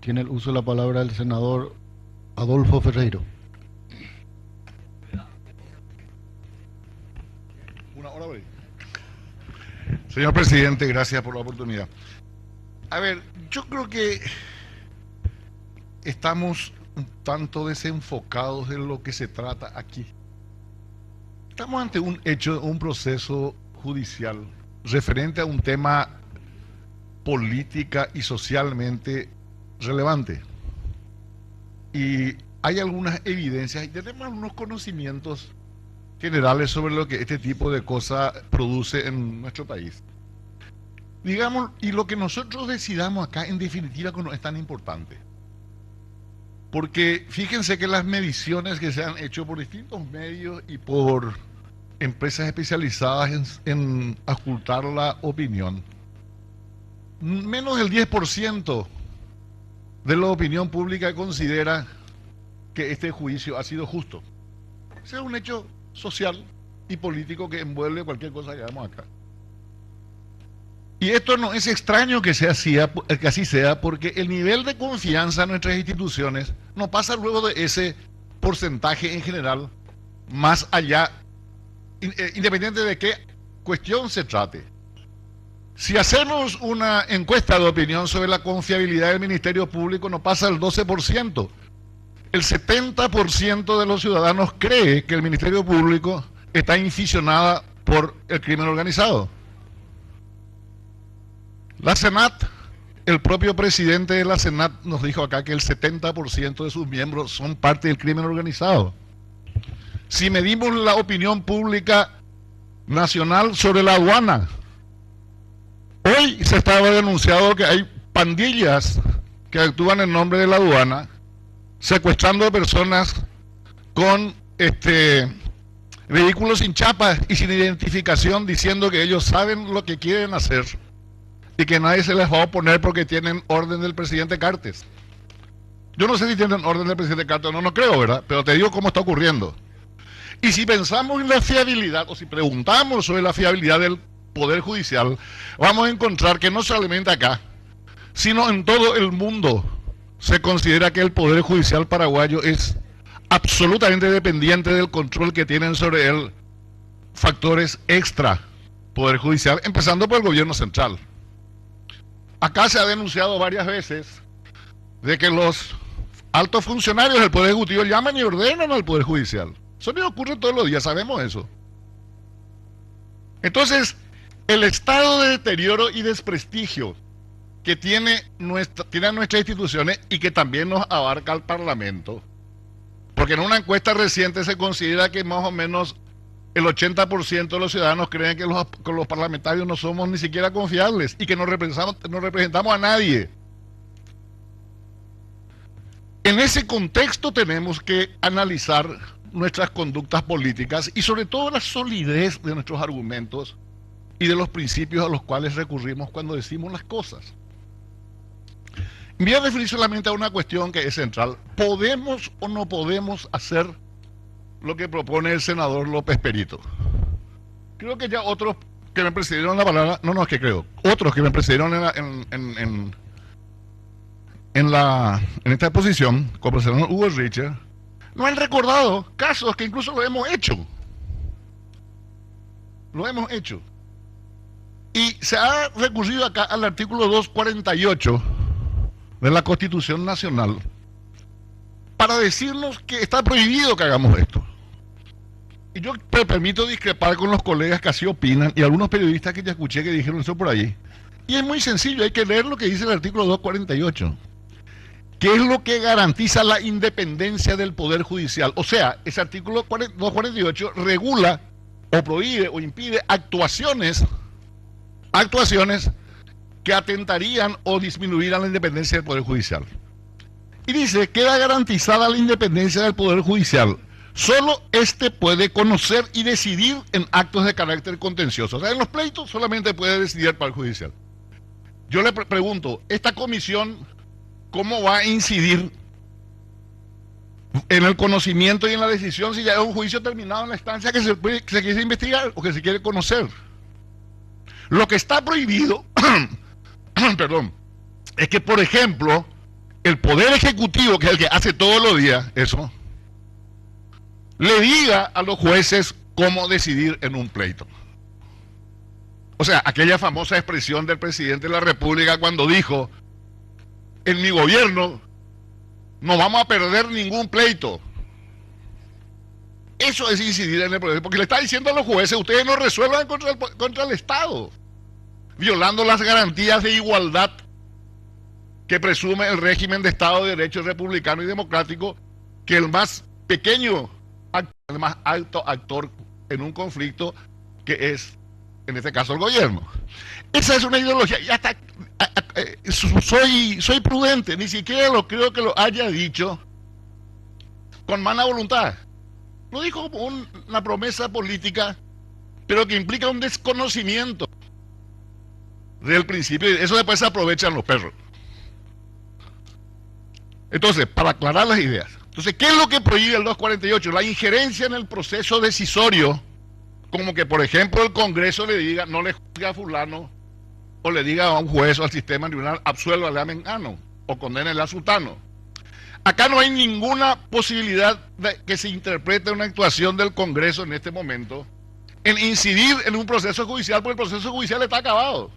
Tiene el uso de la palabra el senador Adolfo Ferreiro. Una hora, güey. Señor presidente, gracias por la oportunidad. A ver, yo creo que estamos un tanto desenfocados de lo que se trata aquí. Estamos ante un hecho, un proceso judicial referente a un tema política y socialmente relevante. Y hay algunas evidencias y tenemos algunos conocimientos generales sobre lo que este tipo de cosas produce en nuestro país. Digamos, y lo que nosotros decidamos acá en definitiva no es tan importante. Porque fíjense que las mediciones que se han hecho por distintos medios y por empresas especializadas en ocultar la opinión, menos del 10% de la opinión pública considera que este juicio ha sido justo. Ese es un hecho social y político que envuelve cualquier cosa que hagamos acá. Y esto no es extraño que así sea, porque el nivel de confianza en nuestras instituciones no pasa luego de ese porcentaje en general, más allá, independiente de qué cuestión se trate. Si hacemos una encuesta de opinión sobre la confiabilidad del Ministerio Público, no pasa el 12%. El 70% de los ciudadanos cree que el Ministerio Público está inficionada por el crimen organizado. La Senat, el propio presidente de la Senat nos dijo acá que el 70% de sus miembros son parte del crimen organizado. Si medimos la opinión pública nacional sobre la aduana, hoy se estaba denunciado que hay pandillas que actúan en nombre de la aduana, secuestrando a personas con vehículos sin chapas y sin identificación, diciendo que ellos saben lo que quieren hacer y que nadie se les va a oponer porque tienen orden del presidente Cartes. Yo no sé si tienen orden del presidente Cartes, no creo, ¿verdad? Pero te digo cómo está ocurriendo. Y si pensamos en la fiabilidad, o si preguntamos sobre la fiabilidad del Poder Judicial, vamos a encontrar que no solamente acá, sino en todo el mundo, se considera que el Poder Judicial paraguayo es absolutamente dependiente del control que tienen sobre él factores extra Poder Judicial, empezando por el gobierno central. Acá se ha denunciado varias veces de que los altos funcionarios del Poder Ejecutivo llaman y ordenan al Poder Judicial. Eso no ocurre todos los días, sabemos eso. Entonces, el estado de deterioro y desprestigio que tienen nuestras instituciones y que también nos abarca el Parlamento, porque en una encuesta reciente se considera que más o menos el 80% de los ciudadanos creen que los parlamentarios no somos ni siquiera confiables y que no representamos a nadie. En ese contexto tenemos que analizar nuestras conductas políticas y sobre todo la solidez de nuestros argumentos y de los principios a los cuales recurrimos cuando decimos las cosas. Me voy a referir solamente a una cuestión que es central. ¿Podemos o no podemos hacer lo que propone el senador López Perito? Creo que ya otros que me precedieron la palabra, otros que me precedieron en esta exposición, como el senador Hugo Richard, no han recordado casos que incluso lo hemos hecho. Lo hemos hecho. Y se ha recurrido acá al artículo 248 de la Constitución Nacional para decirnos que está prohibido que hagamos esto. Y yo me permito discrepar con los colegas que así opinan y algunos periodistas que ya escuché que dijeron eso por ahí. Y es muy sencillo, hay que leer lo que dice el artículo 248. ¿Qué es lo que garantiza la independencia del Poder Judicial? O sea, ese artículo 248 regula o prohíbe o impide actuaciones que atentarían o disminuirían la independencia del Poder Judicial. Y dice, queda garantizada la independencia del Poder Judicial. Solo este puede conocer y decidir en actos de carácter contencioso. O sea, en los pleitos solamente puede decidir el Poder Judicial. Yo le pregunto, ¿esta comisión cómo va a incidir en el conocimiento y en la decisión si ya es un juicio terminado en la instancia que se quiere investigar o que se quiere conocer? Lo que está prohibido, perdón, es que, por ejemplo, el Poder Ejecutivo, que es el que hace todos los días eso, le diga a los jueces cómo decidir en un pleito. O sea, aquella famosa expresión del presidente de la República cuando dijo: en mi gobierno no vamos a perder ningún pleito. Eso es incidir en el proceso, porque le está diciendo a los jueces: ustedes no resuelvan contra el Estado, violando las garantías de igualdad que presume el régimen de Estado de Derecho republicano y democrático, que el más pequeño, el más alto actor en un conflicto, que es, en este caso, el gobierno. Esa es una ideología. Ya está, soy prudente, ni siquiera creo que lo haya dicho con mala voluntad. Lo dijo como una promesa política, pero que implica un desconocimiento del principio, y eso después se aprovechan los perros. Entonces, para aclarar las ideas, entonces, ¿qué es lo que prohíbe el 248? La injerencia en el proceso decisorio, como que, por ejemplo, el Congreso le diga: no le juzgue a fulano, o le diga a un juez o al sistema tribunal: absuélvale a mengano, o condénele a sultano. Acá no hay ninguna posibilidad de que se interprete una actuación del Congreso en este momento en incidir en un proceso judicial, porque el proceso judicial está acabado.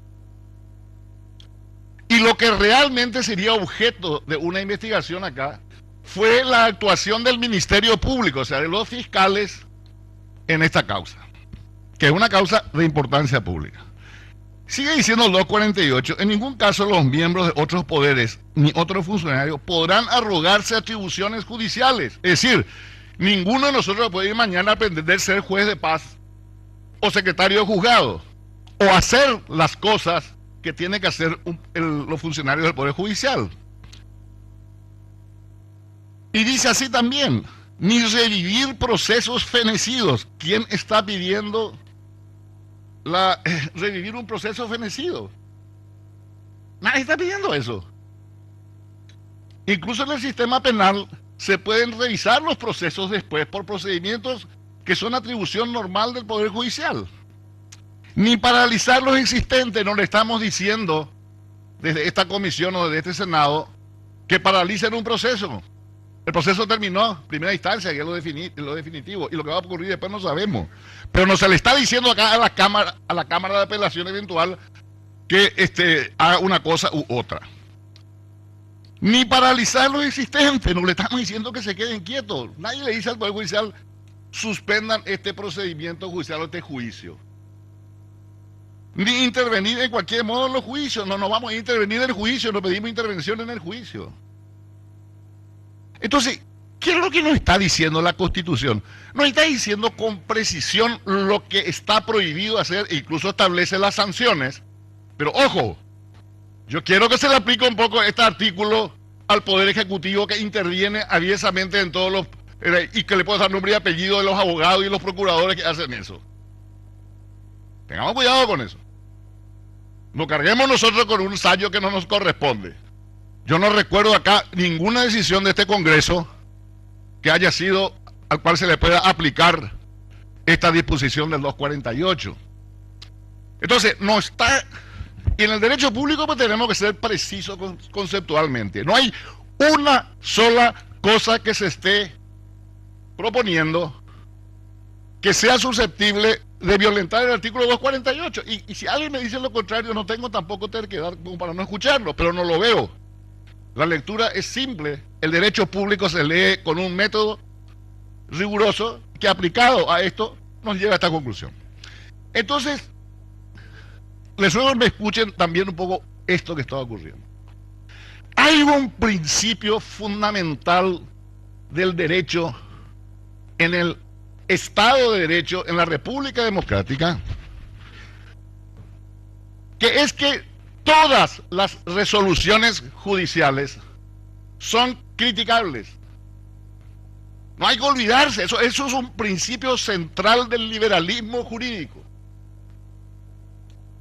Y lo que realmente sería objeto de una investigación acá fue la actuación del Ministerio Público, o sea, de los fiscales, en esta causa, que es una causa de importancia pública. Sigue diciendo el 248: en ningún caso los miembros de otros poderes ni otros funcionarios podrán arrogarse atribuciones judiciales. Es decir, ninguno de nosotros puede ir mañana a pretender ser juez de paz o secretario de juzgado, o hacer las cosas que tienen que hacer los funcionarios del Poder Judicial. Y dice así también: ni revivir procesos fenecidos. ¿Quién está pidiendo revivir un proceso fenecido? Nadie está pidiendo eso. Incluso en el sistema penal se pueden revisar los procesos después por procedimientos que son atribución normal del Poder Judicial. Ni paralizar los existentes. No le estamos diciendo desde esta comisión o desde este Senado que paralicen un proceso. El proceso terminó, primera instancia, que es lo definitivo, y lo que va a ocurrir después no sabemos. Pero no se le está diciendo acá a la Cámara de Apelación eventual que haga una cosa u otra. Ni paralizar los existentes. No le estamos diciendo que se queden quietos. Nadie le dice al Poder Judicial: suspendan este procedimiento judicial o este juicio. Ni intervenir en cualquier modo en los juicios. No vamos a intervenir en el juicio, no pedimos intervención en el juicio. Entonces, ¿qué es lo que nos está diciendo la Constitución? Nos está diciendo con precisión lo que está prohibido hacer, e incluso establece las sanciones. Pero ojo, yo quiero que se le aplique un poco este artículo al Poder Ejecutivo, que interviene aviesamente en todos los... y que le puede dar nombre y apellido de los abogados y los procuradores que hacen eso. Tengamos cuidado con eso. No carguemos nosotros con un sayo que no nos corresponde. Yo no recuerdo acá ninguna decisión de este Congreso que haya sido al cual se le pueda aplicar esta disposición del 248. Entonces, no está... Y en el derecho público pues tenemos que ser precisos conceptualmente. No hay una sola cosa que se esté proponiendo que sea susceptible de violentar el artículo 248. Y si alguien me dice lo contrario, no tengo tampoco terquedad como para no escucharlo, pero no lo veo. La lectura es simple. El derecho público se lee con un método riguroso que, aplicado a esto, nos lleva a esta conclusión. Entonces, les ruego que me escuchen también un poco esto que está ocurriendo. Hay un principio fundamental del derecho en el Estado de Derecho, en la República Democrática, que es que todas las resoluciones judiciales son criticables. No hay que olvidarse, eso es un principio central del liberalismo jurídico.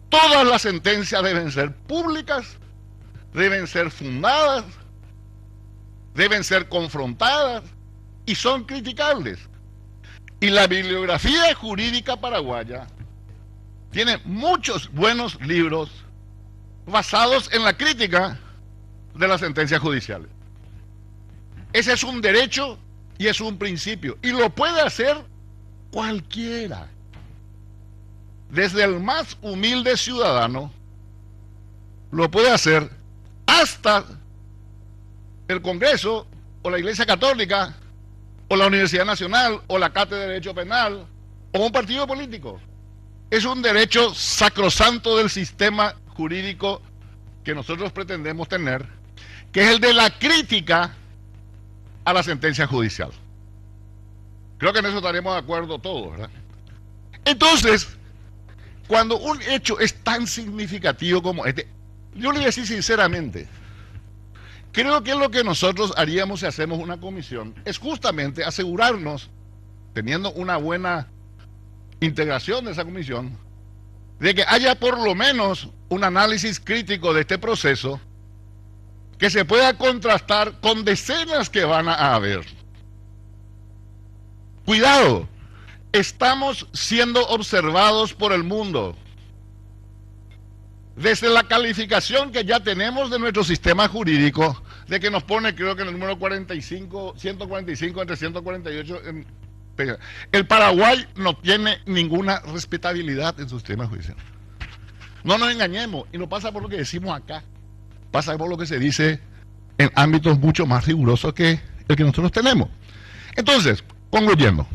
Todas las sentencias deben ser públicas, deben ser fundadas, deben ser confrontadas y son criticables. Y la bibliografía jurídica paraguaya tiene muchos buenos libros basados en la crítica de las sentencias judiciales. Ese es un derecho y es un principio. Y lo puede hacer cualquiera. Desde el más humilde ciudadano, lo puede hacer hasta el Congreso, o la Iglesia Católica, o la Universidad Nacional, o la Cátedra de Derecho Penal, o un partido político. Es un derecho sacrosanto del sistema jurídico que nosotros pretendemos tener, que es el de la crítica a la sentencia judicial. Creo que en eso estaremos de acuerdo todos, ¿verdad? Entonces, cuando un hecho es tan significativo como este, yo le voy a decir sinceramente, creo que lo que nosotros haríamos si hacemos una comisión es justamente asegurarnos, teniendo una buena integración de esa comisión, de que haya por lo menos un análisis crítico de este proceso que se pueda contrastar con decenas que van a haber. Cuidado, estamos siendo observados por el mundo. Desde la calificación que ya tenemos de nuestro sistema jurídico, de que nos pone, creo que en el número 45, 145 entre 148, el Paraguay no tiene ninguna respetabilidad en su sistema judicial. No nos engañemos, y no pasa por lo que decimos acá, pasa por lo que se dice en ámbitos mucho más rigurosos que el que nosotros tenemos. Entonces, concluyendo,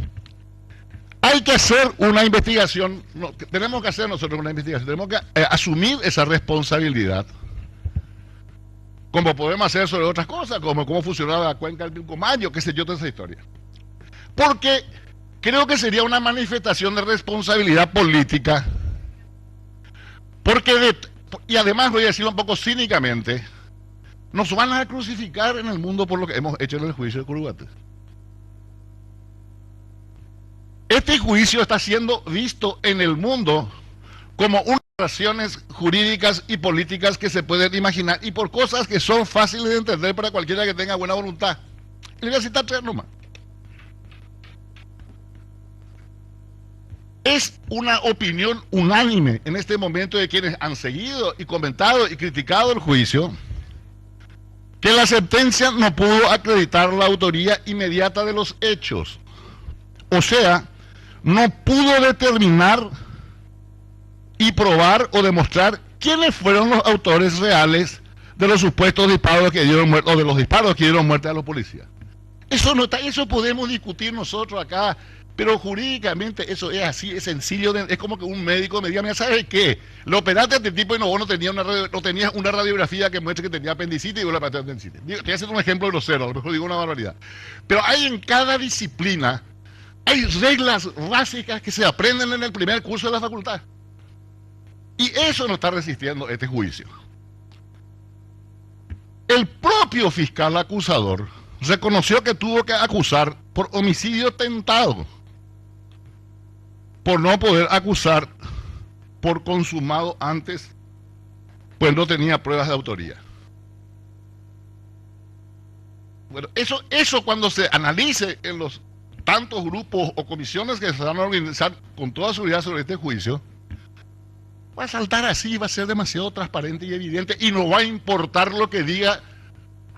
hay que hacer una investigación, tenemos que hacer nosotros una investigación, tenemos que asumir esa responsabilidad, como podemos hacer sobre otras cosas, como cómo funcionaba la cuenca del Pilcomayo, qué sé yo, toda esa historia. Porque creo que sería una manifestación de responsabilidad política, porque y además voy a decirlo un poco cínicamente, nos van a crucificar en el mundo por lo que hemos hecho en el juicio de Curuguaté. Este juicio está siendo visto en el mundo como unas razones jurídicas y políticas que se pueden imaginar y por cosas que son fáciles de entender para cualquiera que tenga buena voluntad. Y le voy a citar tres nomás. Es una opinión unánime en este momento de quienes han seguido y comentado y criticado el juicio, que la sentencia no pudo acreditar la autoría inmediata de los hechos. O sea, no pudo determinar y probar o demostrar quiénes fueron los autores reales de los supuestos disparos que dieron muerte, o de los disparos que dieron muerte a los policías. Eso no está, eso podemos discutir nosotros acá, pero jurídicamente eso es así, es sencillo, es como que un médico me diga, mira, ¿sabes qué? Lo operaste a este tipo y no tenías una radiografía que muestre que tenía apendicitis y vos le operaste apendicitis. Te voy a hacer un ejemplo grosero, a lo mejor digo una barbaridad. Pero hay en cada disciplina, hay reglas básicas que se aprenden en el primer curso de la facultad. Y eso no está resistiendo este juicio. El propio fiscal acusador reconoció que tuvo que acusar por homicidio tentado, por no poder acusar por consumado antes, pues no tenía pruebas de autoría. Bueno, eso cuando se analice en los tantos grupos o comisiones que se van a organizar con toda seguridad sobre este juicio, va a saltar así, va a ser demasiado transparente y evidente y no va a importar lo que diga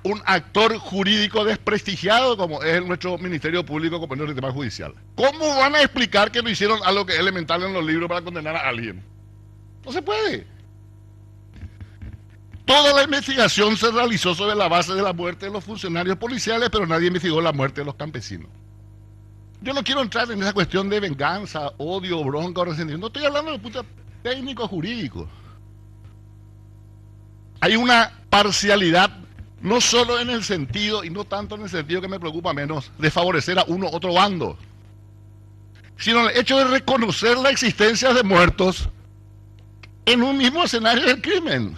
un actor jurídico desprestigiado como es nuestro Ministerio Público como en el tema judicial. ¿Cómo van a explicar que no hicieron algo que es elemental en los libros para condenar a alguien? No se puede. Toda la investigación se realizó sobre la base de la muerte de los funcionarios policiales, pero nadie investigó la muerte de los campesinos. Yo no quiero entrar en esa cuestión de venganza, odio, bronca o resentimiento. No estoy hablando de punto técnico jurídico. Hay una parcialidad, no solo en el sentido, y no tanto en el sentido que me preocupa menos, de favorecer a uno u otro bando, sino el hecho de reconocer la existencia de muertos en un mismo escenario del crimen.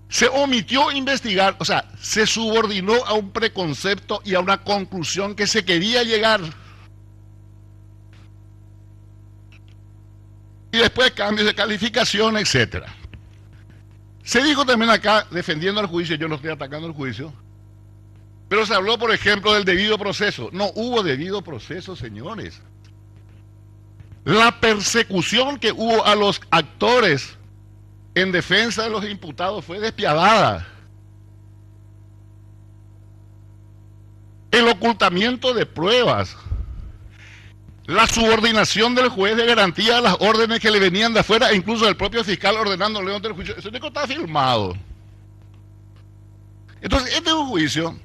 Se omitió investigar, o sea, se subordinó a un preconcepto y a una conclusión que se quería llegar. Y después cambios de calificación, etcétera. Se dijo también acá, defendiendo el juicio, yo no estoy atacando el juicio, pero se habló, por ejemplo, del debido proceso. No hubo debido proceso, señores. La persecución que hubo a los actores en defensa de los imputados fue despiadada. el ocultamiento de pruebas, la subordinación del juez de garantía a las órdenes que le venían de afuera, e incluso el propio fiscal ordenándole donde el juicio. Eso está filmado. Entonces, este es un juicio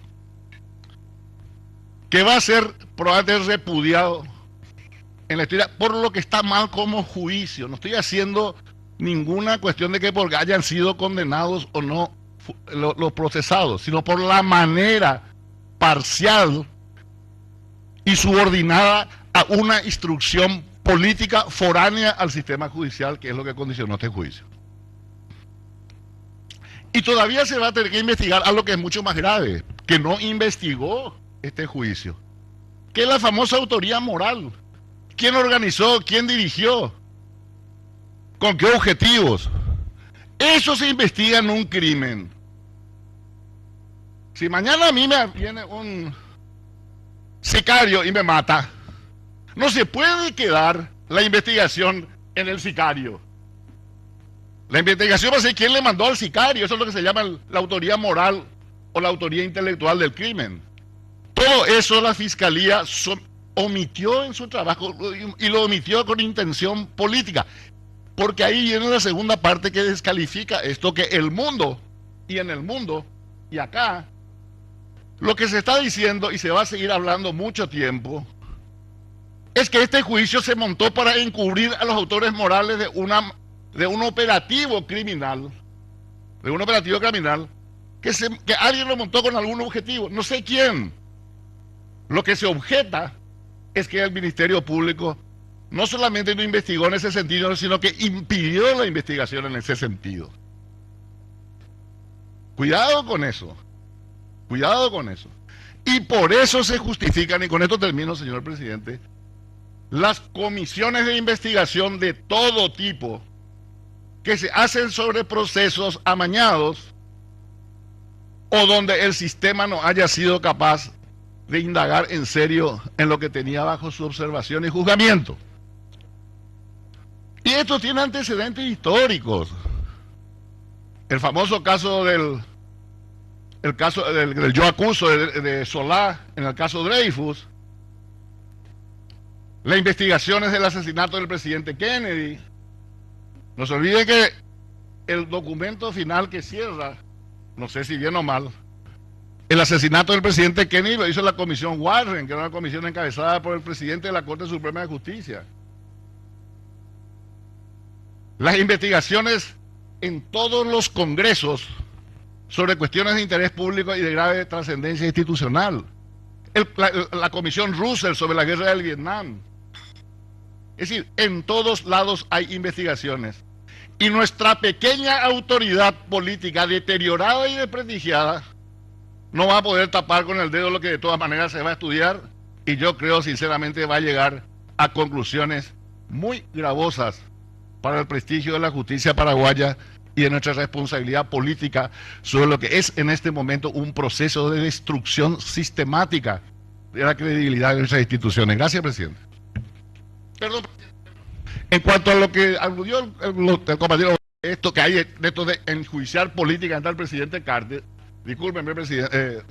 que va a ser probablemente repudiado en la historia por lo que está mal como juicio. No estoy haciendo ninguna cuestión de que porque hayan sido condenados o no los procesados, sino por la manera parcial y subordinada a una instrucción política foránea al sistema judicial, que es lo que condicionó este juicio. Y todavía se va a tener que investigar algo que es mucho más grave, que no investigó este juicio, que es la famosa autoría moral. ¿Quién organizó? ¿Quién dirigió? ¿Con qué objetivos? Eso se investiga en un crimen. Si mañana a mí me viene un sicario y me mata, no se puede quedar la investigación en el sicario. La investigación va a ser quién le mandó al sicario. Eso es lo que se llama la autoría moral o la autoría intelectual del crimen. Todo eso la fiscalía omitió en su trabajo y lo omitió con intención política. Porque ahí viene la segunda parte que descalifica esto, que el mundo, y en el mundo, y acá, lo que se está diciendo y se va a seguir hablando mucho tiempo, es que este juicio se montó para encubrir a los autores morales de un operativo criminal, que alguien lo montó con algún objetivo, no sé quién. Lo que se objeta es que el Ministerio Público no solamente no investigó en ese sentido, sino que impidió la investigación en ese sentido. Cuidado con eso. Cuidado con eso. Y por eso se justifican, y con esto termino, señor presidente, las comisiones de investigación de todo tipo que se hacen sobre procesos amañados o donde el sistema no haya sido capaz de indagar en serio en lo que tenía bajo su observación y juzgamiento. Y esto tiene antecedentes históricos. El famoso caso del yo acuso de Solá, en el caso Dreyfus, las investigaciones del asesinato del presidente Kennedy. No se olvide que el documento final que cierra, no sé si bien o mal, el asesinato del presidente Kennedy lo hizo la comisión Warren, que era una comisión encabezada por el presidente de la Corte Suprema de Justicia. Las investigaciones en todos los congresos sobre cuestiones de interés público y de grave trascendencia institucional. La comisión Russell sobre la guerra del Vietnam. Es decir, en todos lados hay investigaciones. Y nuestra pequeña autoridad política deteriorada y desprestigiada no va a poder tapar con el dedo lo que de todas maneras se va a estudiar, y yo creo sinceramente va a llegar a conclusiones muy gravosas para el prestigio de la justicia paraguaya y de nuestra responsabilidad política sobre lo que es en este momento un proceso de destrucción sistemática de la credibilidad de nuestras instituciones. Gracias, presidente. Perdón. En cuanto a lo que aludió el compañero, esto que hay de esto de enjuiciar políticamente al presidente Carter, discúlpenme,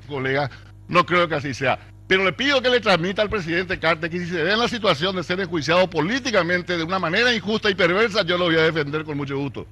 colega, no creo que así sea. Pero le pido que le transmita al presidente Carter que si se ve en la situación de ser enjuiciado políticamente de una manera injusta y perversa, yo lo voy a defender con mucho gusto.